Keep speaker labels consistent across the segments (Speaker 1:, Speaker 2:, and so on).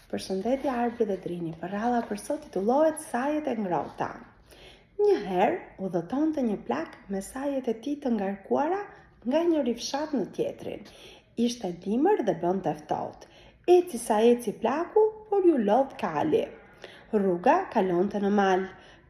Speaker 1: Përshëndetje Arbi dhe Drini, përralla për sot titullohet Sajet e ngrohta. Një herë udhëtonte një plak me sajet e tij të ngarkuara nga njëri fshat në tjetrin. Ishte dimër dhe bënte ftohtë. Eci sa eci plaku, por ju lodh kali. Rruga kalonte në mal.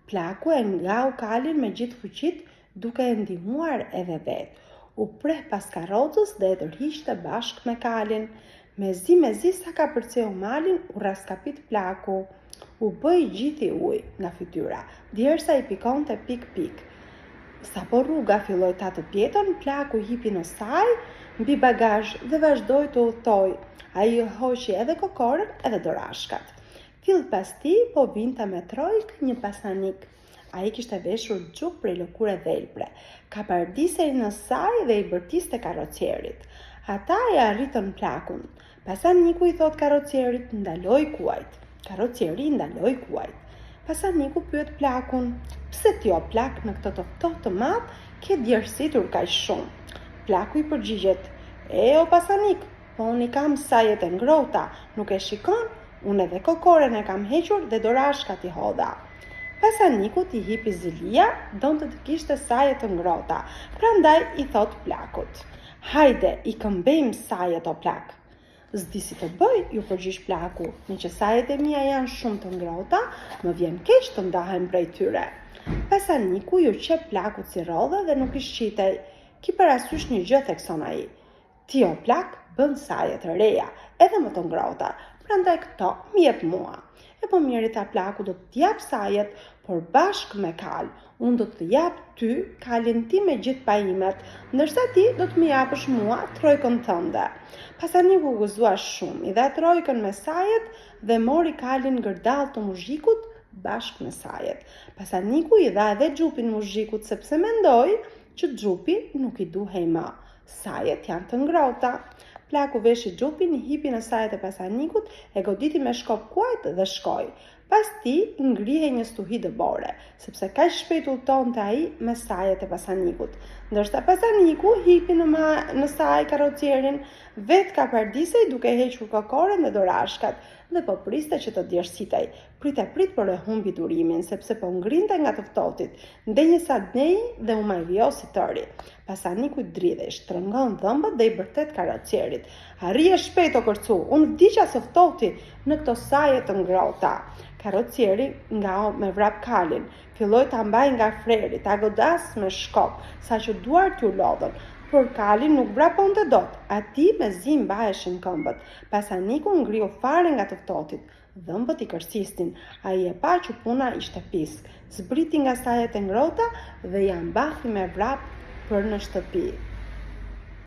Speaker 1: Plaku e ngau kalin me gjithë fuqit, duke e ndihmuar edhe vet. U preh pas karrocës dhe e tërhiqte bashkë me kalin. Mezi sa ka përceu malin, u raskapit plaku. U bëi gjithi ujë nga fytyra, derisa i pikonte pik. Sapo rruga filloi ta të pjeton, plaku hipi në saj mbi bagazh dhe vazhdoi të udhtoi. Ai hoqi edhe kokorën edhe dorashkat. Fill pas tij po vinte me trojk një pasanik. Ai kishte veshur xhup prej lëkure dhelpre. Kapardisej në saj dhe i bërtiste karrocierit. Ata e arritën plakun. Pasaniku i thot karrocierit, ndaloj kuajt. Karrocieri ndaloi kuajt. Pasaniku pyet plakun, pse ti o plak në këtë të ftohtë të madh ke djersitur kaq shumë? Plaku i përgjigjet, o pasanik, po unë i kam sajet e ngrohta, nuk e shikon? Unë edhe kokoren e kam hequr dhe dorashkat i hodha. Pasaniku i hipi zilia, donte të kishte sajet të ngrohta, prandaj i thot plakut, hajde, i këmbejmë sajet o plak. S'di si të bëj, ju përgjigj plaku, në që sajet e mia janë shumë të ngrohta, më vjen keq të ndahem prej tyre. Pasaniku ju qep plakut si rrodhe dhe nuk i shqitej. Ki parasysh një gjë, thekson ai. Ti o plak bën sajet të reja, edhe më të ngrohta, prandaj këto më jep mua. E po mirë ta plaku do të jap sajet, por bashkë me kal. Unë do të jap ty kalin ti me gjithë pajimet, ndërsa ti do të më japësh mua trojkën tënde. Pasaniku gëzua shumë, i dha trojkën me sajet dhe mori kalin gërdall të muzhikut bashkë me sajet. Pasaniku i dha edhe xhupin muzhikut sepse mendoi që xhupi nuk i duhej më. Sajet janë të ngrohta. Plaku veshi xhupin, hipi në sajet e pasanikut, e goditi me shkop kuajt dhe shkoi. Pas ti ngrihej një stuhi dëbore, sepse kaq shpejt udhtonte ai me sajet e pasanikut. Ndërsa pasaniku hipi në saj karrocierin, vet kapardisej duke hequr kokoren dhe dorashkat, dhe po priste që të djersitej. Prit por e humbi durimin, sepse po ngrinte nga të ftohtit. Ndenjë sa dnej dhe u majvjosi tëri. Pasaniku i dridhej, shtrëngon dhëmbët dhe i bërtet karrocierit. Arrije shpejt o kërcu, unë vdiqa së ftohti në këto saje të ngrohta. Karrocieri ngau me vrap kalin, filloi ta mbaj nga freri, ta godas me shkop, saqë duart u lodhën. Por kali nuk vraponte dot, ati me zi mbaheshin këmbët. Pasaniku ngriu fare nga të ftohtit. Dhëmbët i kërsistin, ai e pa që puna ishte pisk. Zbriti nga sajet e ngrohta dhe ja mbathi me vrap për në shtëpi.